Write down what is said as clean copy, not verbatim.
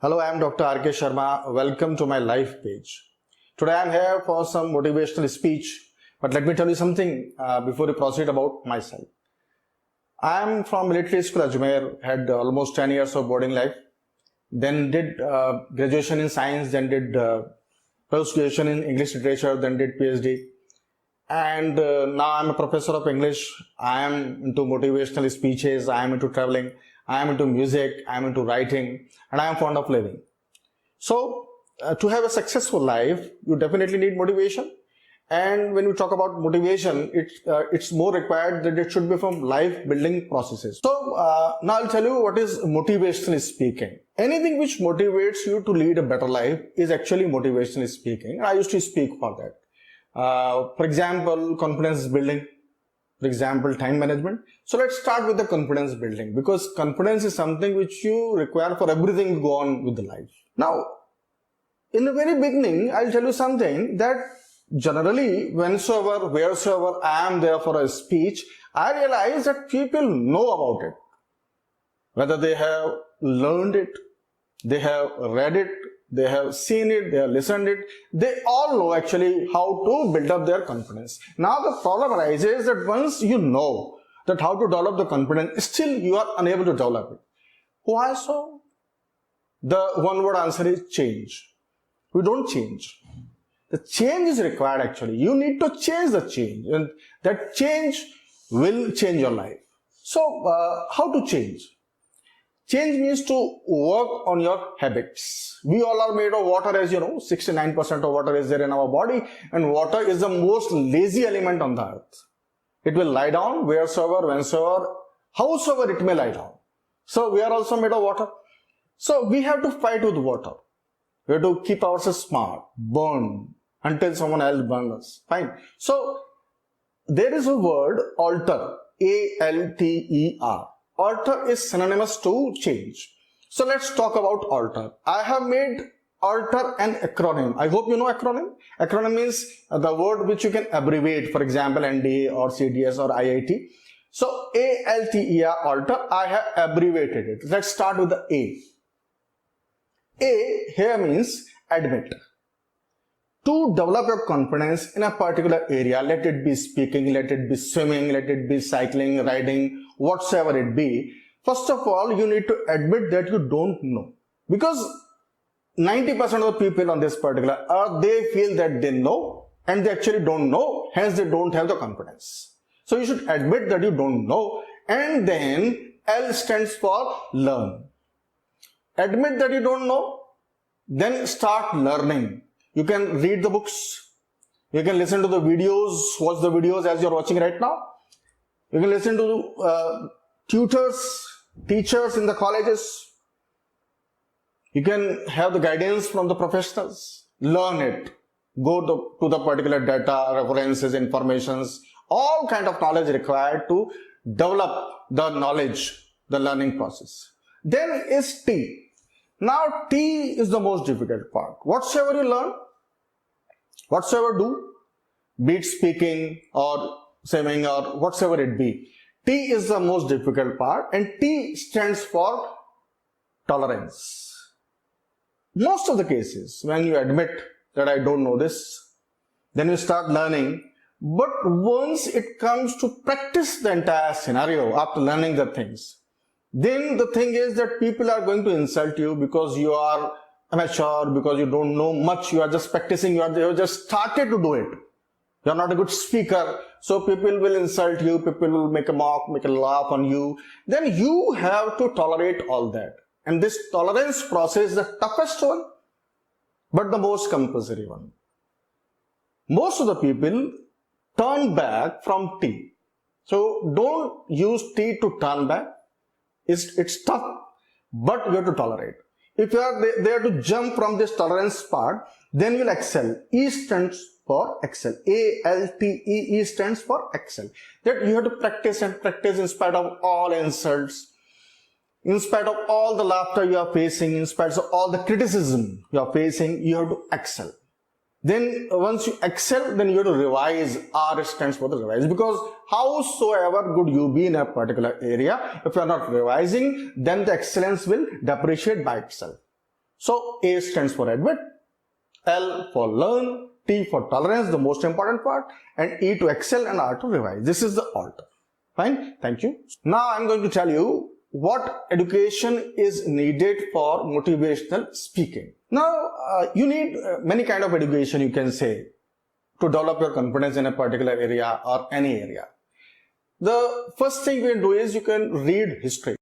Hello, I am Dr. R.K. Sharma. Welcome to my life page. Today I am here for some motivational speech, but let me tell you something before we proceed about myself. I am from military school Ajmer, had almost 10 years of boarding life, then did graduation in science, then did post-graduation in English literature, then did PhD. And now I am a professor of English. I am into motivational speeches, I am into traveling, I am into music, I am into writing, and I am fond of living. So, to have a successful life, you definitely need motivation. And when we talk about motivation, it's more required that it should be from life building processes. So, now I'll tell you what is motivational speaking. Anything which motivates you to lead a better life is actually motivational speaking. I used to speak for that. For example, confidence building. For example, time management. So let's start with the confidence building, because confidence is something which you require for everything to go on with the life. Now, in the very beginning, I'll tell you something that generally, wheresoever I am there for a speech, I realize that people know about it. Whether they have learned it, they have read it, they have seen it, they have listened it, they all know actually how to build up their confidence. Now the problem arises that once you know that how to develop the confidence, still you are unable to develop it. Why so? The one word answer is change. We don't change. The change is required actually. You need to change the change, and that change will change your life. So how to change? Change means to work on your habits. We all are made of water, as you know. 69% of water is there in our body, and water is the most lazy element on the earth. It will lie down wheresoever, whensoever, howsoever it may lie down. So we are also made of water. So we have to fight with water. We have to keep ourselves smart, burn until someone else burns us. Fine. So there is a word alter, A-L-T-E-R. Alter is synonymous to change. So let's talk about alter. I have made alter an acronym. I hope you know acronym. Acronym means the word which you can abbreviate, for example, NDA or CDS or IIT. So ALTER, alter, I have abbreviated it. Let's start with the A. A here means admit. To develop your confidence in a particular area, let it be speaking, let it be swimming, let it be cycling, riding, whatsoever it be, first of all, you need to admit that you don't know. Because 90% of the people on this particular earth, they feel that they know and they actually don't know, hence they don't have the confidence. So you should admit that you don't know, and then L stands for learn. Admit that you don't know, then start learning. You can read the books, you can listen to the videos, watch the videos as you're watching right now. You can listen to tutors, teachers in the colleges. You can have the guidance from the professionals. Learn it. Go to the particular data, references, informations, all kind of knowledge required to develop the knowledge, the learning process. Then is T. Now T is the most difficult part. Whatsoever you learn, whatsoever do, be it speaking or swimming or whatsoever it be, T is the most difficult part, and T stands for tolerance. Most of the cases, when you admit that I don't know this, then you start learning, but once it comes to practice the entire scenario after learning the things, then the thing is that people are going to insult you because you are amateur, because you don't know much, you are just practicing, you have just started to do it. You are not a good speaker, so people will insult you, people will make a mock, make a laugh on you. Then you have to tolerate all that. And this tolerance process is the toughest one, but the most compulsory one. Most of the people turn back from T. So don't use T to turn back. It's tough, but you have to tolerate. If you are there to jump from this tolerance part, then you will excel. E stands for excel. A-L-T-E-E stands for excel. That you have to practice and practice in spite of all insults, in spite of all the laughter you are facing, in spite of all the criticism you are facing, you have to excel. Then once you excel, then you have to revise. R stands for the revise, because howsoever good you be in a particular area, if you are not revising, then the excellence will depreciate by itself. So A stands for admit, L for learn, T for tolerance, the most important part, and E to excel and R to revise. This is the alter. Fine, thank you. Now I'm going to tell you what education is needed for motivational speaking. Now you need many kind of education, you can say, to develop your confidence in a particular area or any area. The first thing you can do is you can read history.